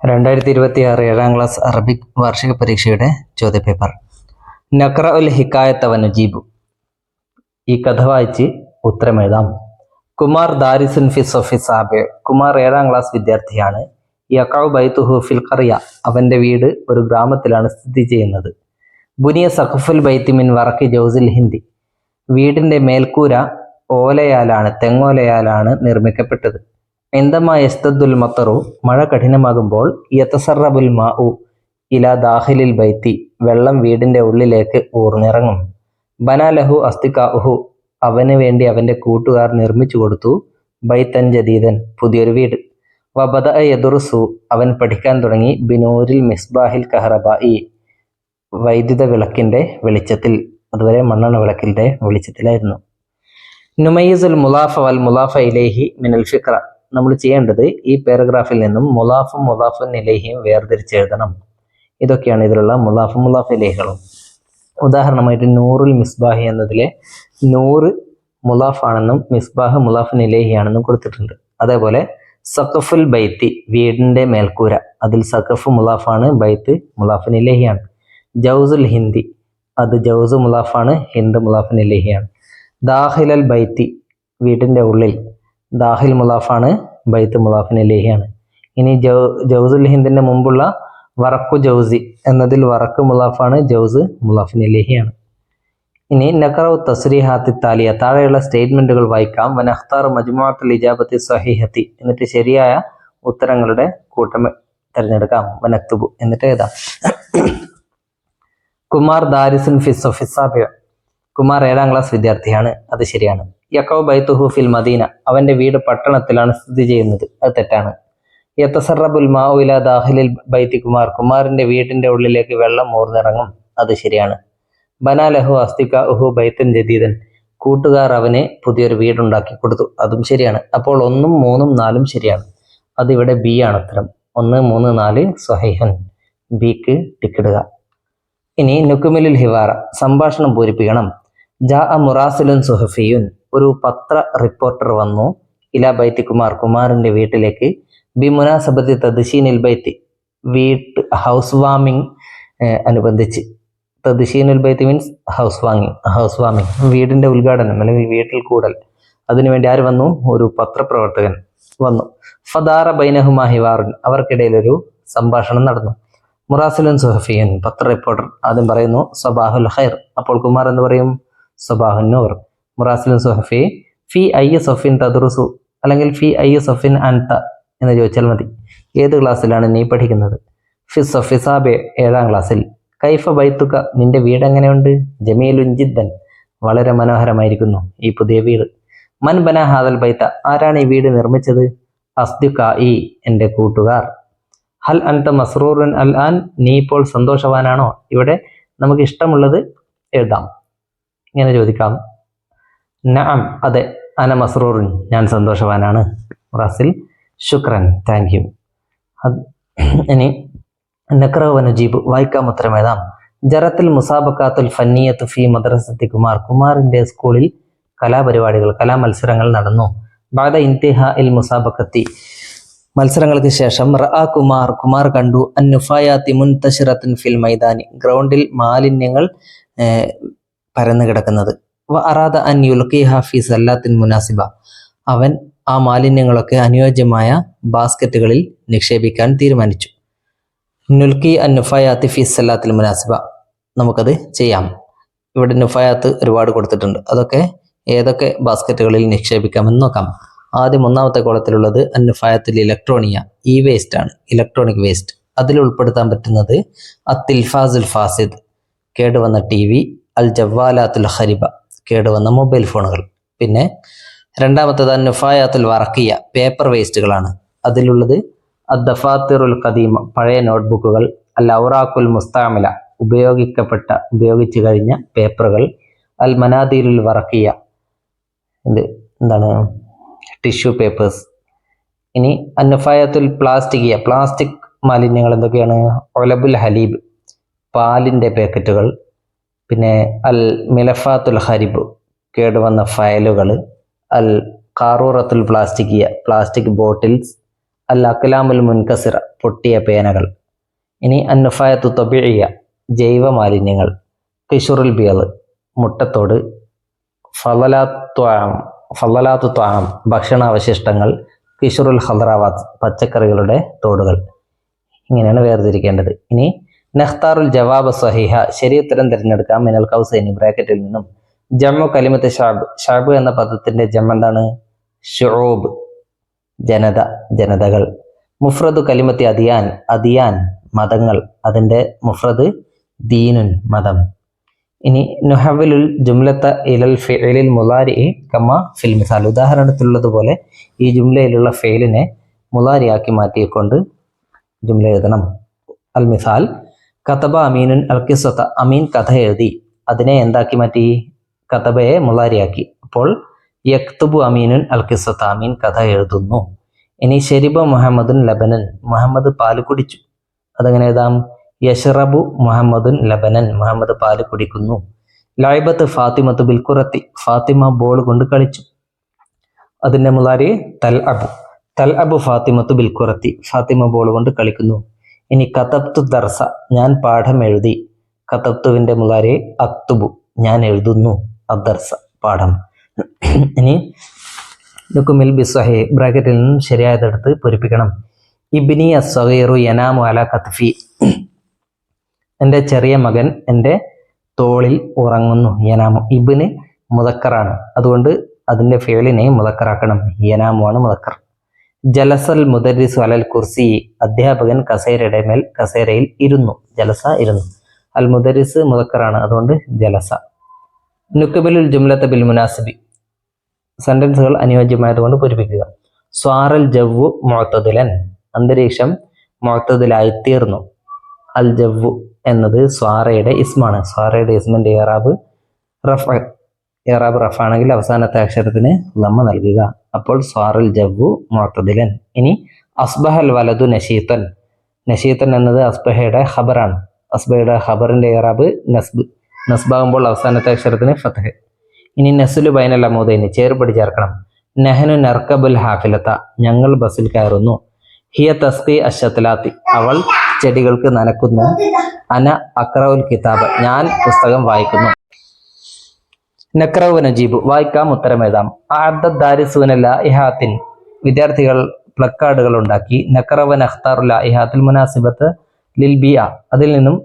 2026 ഏഴാം class Arabic വാർഷിക പരീക്ഷയുടെ ചോദ്യപേപ്പർ. നഖ്റ ഉൽ ഹിക്കായത്ത വനുജീബു. ഈ കഥ വായിച്ച് ഉത്തരമെഴുതാം. കുമാർ ദാരിസുൻ ഫി സൊഫി സാബിഅ. കുമാർ 7ാം ക്ലാസ് വിദ്യാർത്ഥിയാണ്. യഖഉ ബൈതുഹു ഫിൽ ഖറിയ. അവന്റെ വീട് ഒരു ഗ്രാമത്തിലാണ് സ്ഥിതി ചെയ്യുന്നത്. ബുനിയ സഖഫുൽ ബൈത്തി മിൻ വറഖി ജൗസിൽ ഹിന്ദി. വീടിന്റെ മേൽക്കൂര തെങ്ങോലയാലാണ് നിർമ്മിക്കപ്പെട്ടത്. എന്തമാ യസ്തദ്ദുൽ മത്തറു. മഴ കഠിനമാകുമ്പോൾ യതസറബുൽ മാഉ ഇലാ ദാഖിലിൽ ബൈത്തി. വെള്ളം വീടിന്റെ ഉള്ളിലേക്ക് ഊർന്നിറങ്ങും. ബനാ ലഹു അസ്തികാഉഹു. അവന് വേണ്ടി അവന്റെ കൂട്ടുകാർ നിർമ്മിച്ചു കൊടുത്തു ബൈത്തൻ ജദീദൻ, പുതിയൊരു വീട്. വബദഅ യദുറുസു. അവൻ പഠിക്കാൻ തുടങ്ങി ബിനൂരിൽ മിസ്ബാഹിൽ കഹറബായി. വൈദ്യുത വിളക്കിന്റെ വെളിച്ചത്തിൽ. അതുവരെ മണ്ണെണ്ണ വിളക്കിന്റെ വെളിച്ചത്തിലായിരുന്നു. നുമയ്യിസുൽ മുലാഫ വൽ മുലാഫ ഇലൈഹി മിനൽ ഫിക്ര. നമ്മൾ ചെയ്യേണ്ടത് ഈ പാരഗ്രാഫിൽ നിന്നും മുലാഫും മുലാഫുൻ ഇലൈഹിയും വേർതിരിച്ചെഴുതണം. ഇതൊക്കെയാണ് ഇതിലുള്ള മുലാഫും മുലാഫ് ഇലൈഹികളും. ഉദാഹരണമായിട്ട് നൂറുൽ മിസ്ബാഹി എന്നതിലെ നൂറ് മുലാഫ് ആണെന്നും മിസ്ബാഹ് മുലാഫുൻ ഇലൈഹി ആണെന്നും കൊടുത്തിട്ടുണ്ട്. അതേപോലെ സഖഫുൽ ബൈത്തി, വീടിന്റെ മേൽക്കൂര, അതിൽ സഖഫ് മുലാഫാണ്, ബൈത്ത് മുലാഫുൻ ഇലൈഹിയാണ്. ജൗസുൽ ഹിന്ദി, അത് ജൗസ് മുലാഫാണ്, ഹിന്ദ് മുലാഫുൻ ഇലൈഹിയാണ്. ദാഖിലൽ ബൈത്തി, വീടിന്റെ ഉള്ളിൽ, ദാഹിൽ മുലാഫാണ്, ബൈത്ത് മുലാഫിൻ ഇലൈഹിയാണ്. ഇനി ജൗസുൽ ഹിന്ദിന്റെ മുമ്പുള്ള വറക്കു ജൗസി എന്നതിൽ വറക്ക് മുലാഫാണ്, ജൗസ് മുലാഫിൻ ഇലൈഹിയാണ്. ഇനി നഖറഉ തസ്രീഹാത്തി താലിയ. താഴെയുള്ള സ്റ്റേറ്റ്മെന്റുകൾ വായിക്കാം. വനഖ്താറു മജ്മുഅത്തുൽ ഇജാബത്തി സ്വഹീഹത്തി. എന്നിട്ട് ശരിയായ ഉത്തരങ്ങളുടെ കൂട്ടം തിരഞ്ഞെടുക്കാം. വനക്തുബു, എന്നിട്ട് എഴുതാം. കുമാർ ദാരിസുൻ ഫി സൊഫി സാബിഅ. കുമാർ 7ാം ക്ലാസ് വിദ്യാർത്ഥിയാണ്, അത് ശരിയാണ്. യഖഉ ബൈതുഹു ഫിൽ മദീന. അവന്റെ വീട് പട്ടണത്തിലാണ് സ്ഥിതി ചെയ്യുന്നത്, അത് തെറ്റാണ്. യതസറബുൽ മാഉ ഇലാ ദാഖിലിൽ ബൈത്തി കുമാർ. കുമാറിന്റെ വീടിന്റെ ഉള്ളിലേക്ക് വെള്ളം ഊർന്നിറങ്ങും, അത് ശരിയാണ്. ബനാ ലഹു അസ്തികാഉഹു ബൈത്തൻ ജദീദൻ. കൂട്ടുകാർ അവന് പുതിയൊരു വീടുണ്ടാക്കി കൊടുത്തു, അതും ശരിയാണ്. അപ്പോൾ 1, 3, 4 ശരിയാണ്. അതിവിടെ ബി ആണ് ഉത്തരം. 1, 3, 4 സ്വഹീഹൻ. ബിക്ക് ടിക്കിടുക. ഇനി നുക്മിലുൽ ഹിവാറ. സംഭാഷണം പൂരിപ്പിക്കണം. ജാഅ മുറാസിലുൻ സുഹഫിയുൻ. ഒരു പത്ര റിപ്പോർട്ടർ വന്നു. ഇലാ ബൈത്തി കുമാർ. കുമാറിന്റെ വീട്ടിലേക്ക്. ബി മുനാസബത്തി തദ്ശീനിൽ ബൈത്തി. ഹൗസ് വാമിംഗ് അനുബന്ധിച്ച്. തദ്ശീനുൽ ബൈത്തി മീൻസ് ഹൗസ് വാമിംഗ്, വീടിന്റെ ഉദ്ഘാടനം അല്ലെങ്കിൽ വീട്ടിൽ കൂടൽ. അതിനുവേണ്ടി ആര് വന്നു? ഒരു പത്രപ്രവർത്തകൻ വന്നു. ഫദാറ ബൈനഹുമാ ഹിവാറുൻ. അവർക്കിടയിൽ ഒരു സംഭാഷണം നടന്നു. മുറാസിലുൻ സുഹഫിയൻ, പത്ര റിപ്പോർട്ടർ ആദ്യം പറയുന്നു സബാഹുൽ ഖൈർ. അപ്പോൾ കുമാർ എന്ന് പറയും? സബാഹുൻ നൂർ. മുറാസിലുൻ സുഹഫി. ഫി അയ്യ സൊഫിൻ തദ്റുസു, അല്ലെങ്കിൽ ഫി അയ്യ സൊഫിൻ അൻത എന്ന് ചോദിച്ചാൽ മതി. ഏത് ക്ലാസ്സിലാണ് നീ പഠിക്കുന്നത്? ഫി സൊഫി സാബെ, 7ാം ക്ലാസ്സിൽ. കൈഫ ബൈത്തുക, നിന്റെ വീട് എങ്ങനെയുണ്ട്? ജമീലുൻ ജിദ്ദൻ, വളരെ മനോഹരമായിരിക്കുന്നു ഈ പുതിയ വീട്. മൻ ബന ഹാദൽ ബൈത്ത, ആരാണ് ഈ വീട് നിർമ്മിച്ചത്? അസ്ദിഖാഇ, എൻ്റെ കൂട്ടുകാർ. ഹൽ അൻത മസ്റൂറുൻ അൽ ആൻ, നീ ഇപ്പോൾ സന്തോഷവാനാണോ? ഇവിടെ നമുക്ക് ഇഷ്ടമുള്ളത് എഴുതാം. ഇങ്ങനെ ചോദിക്കാം. നഅം, അതെ. അന മസ്റൂറുൻ, ഞാൻ സന്തോഷവാനാണ്. റാസിൽ, ശുക്രൻ, താങ്ക് യു. ഇനി നഖ്റഉ വനുജീബു. വായിക്കാം, ഉത്തരം എഴുതാം. ജറത്തുൽ മുസാബഖാത്തുൽ ഫന്നിയത്തു ഫി മദ്രസത്തി കുമാർ. കുമാറിന്റെ സ്കൂളിൽ കലാപരിപാടികൾ, കലാമത്സരങ്ങൾ നടന്നു. ബഅദ ഇന്തിഹാഇൽ മുസാബഖത്തി, മത്സരങ്ങൾക്ക് ശേഷം. റഅ കുമാർ കണ്ടു അന്നുഫായാത്തി മുൻതശിറത്തുൻ ഫിൽ മൈദാനി, ഗ്രൗണ്ടിൽ മാലിന്യങ്ങൾ പരന്നു കിടക്കുന്നത്. വ അറാദ അൻ യുൽഖിഹ ഫി സല്ലാത്തിൻ മുനാസിബ, അവൻ ആ മാലിന്യങ്ങളൊക്കെ അനുയോജ്യമായ ബാസ്ക്കറ്റുകളിൽ നിക്ഷേപിക്കാൻ തീരുമാനിച്ചു. നുൽഖി അൻ നുഫായാത്തി ഫി സല്ലാത്തിൽ മുനാസിബ, നമുക്കത് ചെയ്യാം. ഇവിടെ നുഫായാത്ത് ഒരുപാട് കൊടുത്തിട്ടുണ്ട്, അതൊക്കെ ഏതൊക്കെ ബാസ്ക്കറ്റുകളിൽ നിക്ഷേപിക്കാമെന്ന് നോക്കാം. ആദ്യം 1ാമത്തെ കോളത്തിലുള്ളത് അന്നുഫായത്തുൽ ഇലക്ട്രോണിയ, ഇ വേസ്റ്റ് ആണ്, ഇലക്ട്രോണിക് വേസ്റ്റ്. അതിൽ ഉൾപ്പെടുത്താൻ പറ്റുന്നത് അത്തിൽഫാസുൽ ഫാസിദ്, കേടുവന്ന TV. അൽ ജവാലാത്തുൽ ഖരിബ, കേടുവന്ന മൊബൈൽ ഫോണുകൾ. പിന്നെ 2ാമത്തേത് അന്നുഫായത്തുൽ വറക്കിയ, പേപ്പർ വേസ്റ്റുകളാണ്. അതിലുള്ളത് അദ്ദഫാത്തിറുൽ ഖദീമ, പഴയ നോട്ട്ബുക്കുകൾ. അൽ ഔറാഖുൽ മുസ്തഅമില, ഉപയോഗിച്ചു കഴിഞ്ഞ പേപ്പറുകൾ. അൽ മനാദിലുൽ വറക്കിയ, എന്താണ്, ടിഷ്യൂ പേപ്പേഴ്സ്. ഇനി അന്നുഫായത്തുൽ പ്ലാസ്റ്റിക്കിയ, പ്ലാസ്റ്റിക് മാലിന്യങ്ങൾ എന്തൊക്കെയാണ്? ഒലബുൽ ഹലീബ്, പാലിൻ്റെ പാക്കറ്റുകൾ. പിന്നെ അൽ മിലഫാത്തുൽ ഖരിബ്, കേടുവന്ന ഫയലുകൾ. അൽ ഖാറൂറത്തുൽ പ്ലാസ്റ്റിക്കിയ, പ്ലാസ്റ്റിക് ബോട്ടിൽസ്. അൽ അക്ലാമുൽ മുൻകസിറ പൊട്ടിയ പേനകൾ. ഇനി അന്നുഫായത്തു തൊബിഴിയ ജൈവ മാലിന്യങ്ങൾ. കിഷുറുൽ ബിയൽ മുട്ടത്തോട്. ഫലലാത്തു ത്വാം ഭക്ഷണാവശിഷ്ടങ്ങൾ. കിഷുറുൽ ഹദ്രാവാത്ത് പച്ചക്കറികളുടെ തോടുകൾ. ഇങ്ങനെയാണ് വേർതിരിക്കേണ്ടത്. ഇനി നഖ്താറുൽ ജവാബ് സഹിഹ ശരിയുത്തരം തിരഞ്ഞെടുക്കാം. മിനൽ കൗസൈനി ബ്രാക്കറ്റിൽ നിന്നും. ജമ്മു കലിമത്ത് ഷാബ്. ഷാബ് എന്ന പദത്തിന്റെ ജമ്മ എന്താണ്? ഷുഊബ് ജനത, ജനതകൾ. മുഫ്രദു കലിമത്തി അദിയാൻ. അദിയാൻ മതങ്ങൾ. അതിന്റെ മുഫ്രദ് ദീനുൻ മതം. ഇനി നുഹവിലുൽ ജുംലത്ത ഇലൽ ഫിഇലിൽ മുലാരി കമ ഫിൽ മിസാൽ. ഉദാഹരണത്തിലുള്ളതുപോലെ ഈ ജുംലയിലുള്ള ഫെയിലിനെ മുലാരിയാക്കി മാറ്റിക്കൊണ്ട് ജുംല എഴുതണം. അൽ മിസാൽ കതബ അമീനുൻ അൽ ഖിസ്സത. അമീൻ കഥ എഴുതി. അതിനെ എന്താക്കി മാറ്റി? കതബയെ മുലാരിയാക്കി. അപ്പോൾ യക്തുബു അമീനുൻ അൽ ഖിസ്സത. അമീൻ കഥ എഴുതുന്നു. ഇനി ഷരിബ മുഹമ്മദുൻ ലബനൻ. മുഹമ്മദ് പാല് കുടിച്ചു. അതെങ്ങനെ എഴുതാം? യഷ്റബു മുഹമ്മദുൻ ലബനൻ. മുഹമ്മദ് പാല് കുടിക്കുന്നു. ലൈബത്ത് ഫാത്തിമത്ത് ബിൽ ഖുറത്തി. ഫാത്തിമ ബോൾ കൊണ്ട് കളിച്ചു. അതിന്റെ മുലാരി തൽ അബു. തൽ അബു ഫാത്തിമത്ത് ബിൽ ഖുറത്തി. ഫാത്തിമ ബോൾ കൊണ്ട് കളിക്കുന്നു. ഇനി കതബ്തു ദർസ. ഞാൻ പാഠം എഴുതി. കതബ്തുവിന്റെ മുലാരി അക്തുബു. ഞാൻ എഴുതുന്നു. അദ്ദർസ പാഠം. ഇനി ലുക്കുമിൽ ബിസ്വഹി ബ്രാക്കറ്റിൽ നിന്നും ശരിയായതെടുത്ത് പൂരിപ്പിക്കണം. ഇബ്നി അസ്സഗീറു യനാമു അല കത്ഫി. എൻ്റെ ചെറിയ മകൻ എൻ്റെ തോളിൽ ഉറങ്ങുന്നു. യനാമു. ഇബ്ന് മുദക്കറാണ്, അതുകൊണ്ട് അതിൻ്റെ ഫിഅലിനെ മുദക്കറാക്കണം. യനാമു ആണ് മുദക്കർ. ജലസൽ മുദരിസു അലൽ കുർസി. അധ്യാപകൻ കസേരയിൽ ഇരുന്നു. ജലസ ഇരുന്നു. അൽ മുദരിസ് മുദക്കറാണ്, അതുകൊണ്ട് ജലസ. നുക്ബിലുൽ ജുംലത ബിൽ മുനാസിബി. സെന്റൻസുകൾ അനുയോജ്യമായതുകൊണ്ട് പൂരിപ്പിക്കുക. സ്വാറൽ ജവ്വു മുഅ്തദിലൻ. അന്തരീക്ഷം മുഅ്തദിലായി തീർന്നു. അൽ ജവ്വു എന്നത് സ്വാറയുടെ ഇസ്മാണ്. സ്വാറയുടെ ഇസ്മിന്റെ ഇറാബ് റഫ് ആണെങ്കിൽ അവസാനത്തെ അക്ഷരത്തിന് ലമ്മ നൽകുക. അപ്പോൾ സ്വാറൽ ജവ്വു മുഅ്തദിലൻ. ഇനി അസ്ബഹൽ വലതു നശീത്തൻ. നശീത്തൻ എന്നത് അസ്ബഹയുടെ ഖബറാണ്. അസ്ബഹയുടെ ഖബറിന്റെ ഇറാബ് നസ്ബ്. നസ്ബാകുമ്പോൾ അവസാനത്തെ അക്ഷരത്തിന് ഫത്ഹ്. ഇനി നസ്ലു ബൈനൽ അമൂദൈനി ചേർപ്പടി ചേർക്കണം. നഹ്നു നർക്കബുൽ ഹാഫിലത്ത. ഞങ്ങൾ ബസ്സിൽ കയറുന്നു. ഹിയ തസ്ഖി അശ്ശത്ലാത്തി. അവൾ ചെടികൾക്ക് നനക്കുന്നു. അന അക്റഉൽ കിതാബ്. ഞാൻ പുസ്തകം വായിക്കുന്നു. നക്റഉ നജീബു. വായിക്കാം, ഉത്തരം എഴുതാം. അഅദ്ദദ് ദാരിസൂന ലായിഹാത്തിൻ. വിദ്യാർത്ഥികൾ പ്ലക്കാർഡുകൾ ഉണ്ടാക്കി. നക്റഉ നഖ്താറു ലായിഹാത്തിൽ മുനാസിബത്ത് ലിൽ ബിഅ. അതിൽ നിന്നും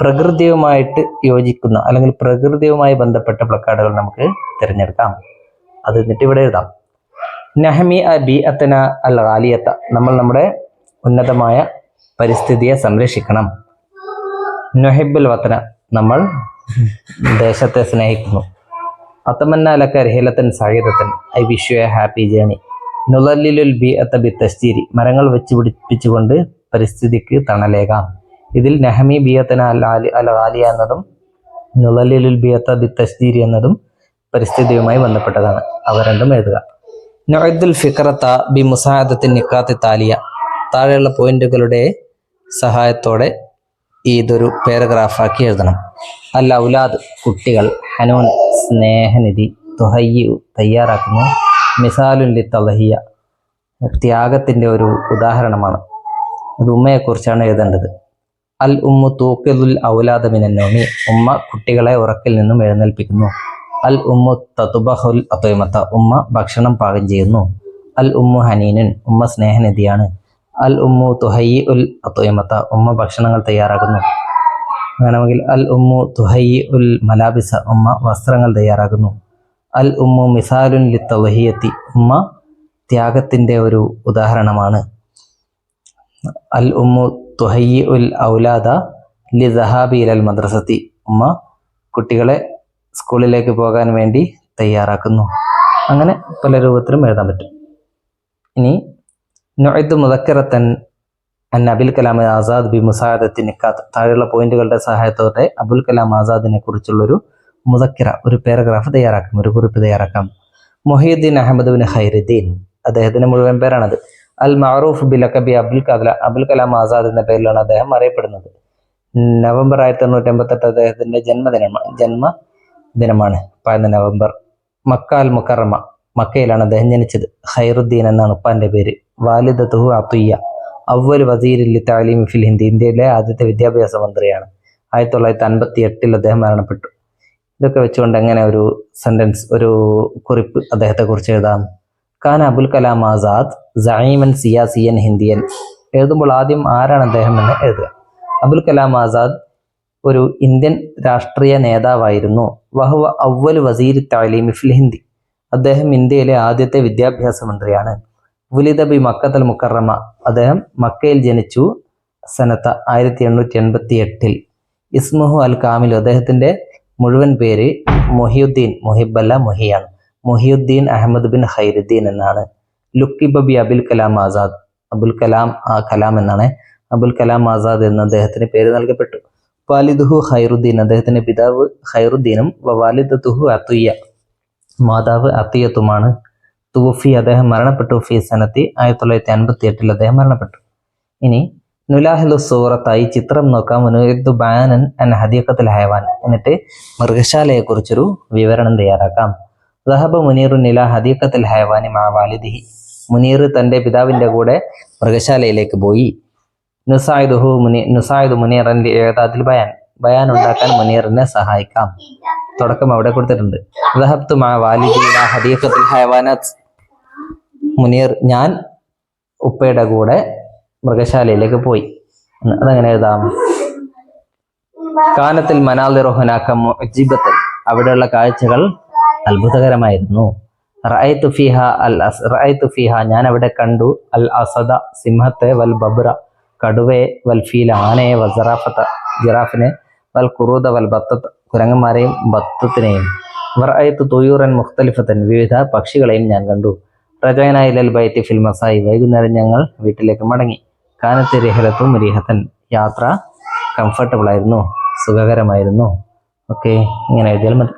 പ്രകൃതിയുമായിട്ട് യോജിക്കുന്ന അല്ലെങ്കിൽ പ്രകൃതിയുമായി ബന്ധപ്പെട്ട പ്ലക്കാർഡുകൾ നമുക്ക് തിരഞ്ഞെടുക്കാം. അത് എന്നിട്ട് ഇവിടെ എഴുതാം. നഹമി ബിഅത്തന അൽ ഗാലിയത്ത. നമ്മൾ നമ്മുടെ ഉന്നതമായ പരിസ്ഥിതിയെ സംരക്ഷിക്കണം. നുഹിബ്ബുൽ വതന. നമ്മൾ ദേശത്തെ സ്നേഹിക്കുന്നു. അതമന്ന ലക റഹിലത്തൻ സഈദത്തൻ. I wish you a happy journey. നുളല്ലിലുൽ ബിഅത്ത ബിത്തശ്ജീരി. മരങ്ങൾ വെച്ച് പിടിപ്പിച്ചുകൊണ്ട് പരിസ്ഥിതിക്ക് തണലേകാം. ഇതിൽ നഹമി ബിയത്തന അൽ ഗാലിയ എന്നതും നുളല്ലിലുൽ ബിഅത്ത ബിത്തശ്ജീരി എന്നതും പരിസ്ഥിതിയുമായി ബന്ധപ്പെട്ടതാണ്. അവ രണ്ടും എഴുതുക. നുഅദ്ദുൽ ഫിക്റത ബി മുസാഅദത്തിൻ നിക്കാത്തി താലിയ. താഴെയുള്ള പോയിന്റുകളുടെ സഹായത്തോടെ ഇതൊരു പാരഗ്രാഫാക്കി എഴുതണം. അൽ ഔലാദ് കുട്ടികൾ. ഹനൂൻ സ്നേഹനിധി. തുഹയ്യു തയ്യാറാക്കുന്നു. മിസാലുൻ ലി തളഹിയ ത്യാഗത്തിന്റെ ഒരു ഉദാഹരണമാണ്. ഇത് ഉമ്മയെക്കുറിച്ചാണ് എഴുതേണ്ടത്. അൽ ഉമ്മു തൂഖിദുൽ ഔലാദ മിനൻ നൗമി. ഉമ്മ കുട്ടികളെ ഉറക്കിൽ നിന്നും എഴുന്നേൽപ്പിക്കുന്നു. അൽ ഉമ്മു തതുബഹുൽ അത്വമത്ത. ഉമ്മ ഭക്ഷണം പാകം ചെയ്യുന്നു. അൽ ഉമ്മു ഹനീനുൻ. ഉമ്മ സ്നേഹനിധിയാണ്. അൽ ഉമ്മു തുഹയ്യി ഉൽ അത്വമത്ത. ഉമ്മ ഭക്ഷണങ്ങൾ തയ്യാറാക്കുന്നു. അങ്ങനെയെങ്കിൽ അൽ ഉമ്മു തുഹയ്യി ഉൽ മലാബിസ. ഉമ്മ വസ്ത്രങ്ങൾ തയ്യാറാക്കുന്നു. അൽ ഉമ്മു മിസാലുൻ ലി തളഹിയത്തി. ഉമ്മ ത്യാഗത്തിന്റെ ഒരു ഉദാഹരണമാണ്. അൽ ഉമ്മു തുഹയ്യി ഉൽ ഔലാദ ലി ദഹാബി ഇലൽ മദ്രസത്തി. ഉമ്മ കുട്ടികളെ സ്കൂളിലേക്ക് പോകാൻ വേണ്ടി തയ്യാറാക്കുന്നു. അങ്ങനെ പല രൂപത്തിലും എഴുതാൻ പറ്റും. ഇനി നുഅദ്ദു മുദക്കറത്തൻ അൻ അബുൽ കലാം ആസാദ് ബി മുസാഅദത്തി നിക്കാത്ത്. താഴെയുള്ള പോയിന്റുകളുടെ സഹായത്തോടെ അബുൽ കലാം ആസാദിനെ കുറിച്ചുള്ളൊരു മുദക്കിറ, ഒരു പാരഗ്രാഫ് തയ്യാറാക്കാം, ഒരു കുറിപ്പ് തയ്യാറാക്കാം. മുഹിയുദ്ദീൻ അഹമ്മദ് ബിൻ ഖൈറുദ്ദീൻ. അദ്ദേഹത്തിന്റെ മുഴുവൻ പേരാണത്. അൽ മഅറൂഫ് ബി ലഖബി അബുൽ കലാം ആസാദ് എന്ന പേരിലാണ് അദ്ദേഹം അറിയപ്പെടുന്നത്. നവംബർ 1988 അദ്ദേഹത്തിന്റെ ജന്മദിനമാണ്. 15 നവംബർ. മക്ക അൽ മുക്കറമ. മക്കയിലാണ് അദ്ദേഹം ജനിച്ചത്. ഖൈറുദ്ദീൻ എന്നാണ് ഉപ്പാന്റെ പേര്. വാലിദത്തുഹു അത്തുയ്യ അവൽ വസീരിൽ താലീം ഫിൽ ഹിന്ദി, ഇന്ത്യയിലെ ആദ്യത്തെ വിദ്യാഭ്യാസ മന്ത്രിയാണ്. 1958 അദ്ദേഹം മരണപ്പെട്ടു. ഇതൊക്കെ വെച്ചുകൊണ്ട് എങ്ങനെ ഒരു സെന്റൻസ്, ഒരു കുറിപ്പ് അദ്ദേഹത്തെ കുറിച്ച് എഴുതാം? ഖാൻ അബുൽ കലാം ആസാദ് സഈമൻ സിയാസിയൻ ഹിന്ദിയൻ. എഴുതുമ്പോൾ ആദ്യം ആരാണ് അദ്ദേഹം എന്ന് എഴുതുക. അബുൽ കലാം ആസാദ് ഒരു ഇന്ത്യൻ രാഷ്ട്രീയ നേതാവായിരുന്നു. വഹുവ അവൽ വസീർ തഅലീം ഫിൽ ഹിന്ദി, അദ്ദേഹം ഇന്ത്യയിലെ ആദ്യത്തെ വിദ്യാഭ്യാസ മന്ത്രിയാണ്. വുലിദ ബി മക്കത്തൽ മുക്കറമ, അദ്ദേഹം മക്കയിൽ ജനിച്ചു. സനത്ത 1888. ഇസ്മുഹു അൽ കാമിൽ, അദ്ദേഹത്തിന്റെ മുഴുവൻ പേര് മുഹിയുദ്ദീൻ, മുഹിബല്ല മുഹിയാണ്, മുഹിയുദ്ദീൻ അഹമ്മദ് ബിൻ ഖൈറുദ്ദീൻ എന്നാണ്. ലുക്കിബ ബി അബുൽ കലാം ആസാദ്, അബുൽ കലാം കലാം എന്നാണ്, അബുൽ കലാം ആസാദ് എന്ന് അദ്ദേഹത്തിന് പേര് നൽകപ്പെട്ടു. വാലിദുഹു ഖൈറുദ്ദീൻ, അദ്ദേഹത്തിന്റെ പിതാവ് ഖൈറുദ്ദീനും വാലിദത്തുഹു അത്തുയ്യ, മാതാവ് അത്തിയത്തുമാണ്. തൂഫി, അദ്ദേഹം മരണപ്പെട്ടു. ഫി സനത്തി 1958 അദ്ദേഹം മരണപ്പെട്ടു. ഇനി നുലാഹിലു സൂറത്തായി ചിത്രം നോക്കാം. മുനുരിദു ബയാനൻ അൻ ഹദീഖത്തുൽ ഹയവാൻ, എന്നിട്ട് മൃഗശാലയെ കുറിച്ചൊരു വിവരണം തയ്യാറാക്കാം. ദഹബ മുനീറു നില ഹദീഖത്തുൽ ഹയവാനി മാ വാലിദിഹി, മുനീർ തന്റെ പിതാവിന്റെ കൂടെ മൃഗശാലയിലേക്ക് പോയി. നുസായിദു മുനീറൻ ഏതാദിൽ ബയാൻ, ബയാൻ ഉണ്ടാക്കാൻ മുനീറിനെ സഹായിക്കാം. തുടക്കം അവിടെ കൊടുത്തിട്ടുണ്ട്. ദഹബ്തു മാ വാലിദി ഇലാ ഹദീഖത്തുൽ ഹയവാനാത്ത്, മുനീർ ഞാൻ ഉപ്പയുടെ കൂടെ മൃഗശാലയിലേക്ക് പോയി. അതങ്ങനെ എഴുതാം. കാനത്തിൽ മനാദിറു ഹുനാക മുഅ്ജിബത്തൻ, അവിടെയുള്ള കാഴ്ചകൾ അത്ഭുതകരമായിരുന്നു. റഅയ്തു ഫീഹ, ഞാൻ അവിടെ കണ്ടു. അൽ അസദ, സിംഹത്തെ, വൽ ബബ്ര, കടുവയെ, വൽ ഫീല, ആനയെ, വൽ ജിറാഫിനെ, വൽ ഖുറൂദ വൽ ബത്തത്ത്, കുരങ്ങന്മാരെയും ബത്തത്തിനെയും. റഅയ്തു തുയൂറൻ മുഖ്തലിഫത്തൻ, വിവിധ പക്ഷികളെയും ഞാൻ കണ്ടു. റജഅനാ ഇലൽ ബൈത്തി ഫിൽ മസായി, വൈകുന്നേരം ഞങ്ങൾ വീട്ടിലേക്ക് മടങ്ങി. കാനത്ത് റിഹലത്തും മുരീഹത്തൻ, യാത്ര കംഫർട്ടബിൾ ആയിരുന്നു, സുഖകരമായിരുന്നു. ഓക്കെ, ഇങ്ങനെ എഴുതിയാൽ മതി.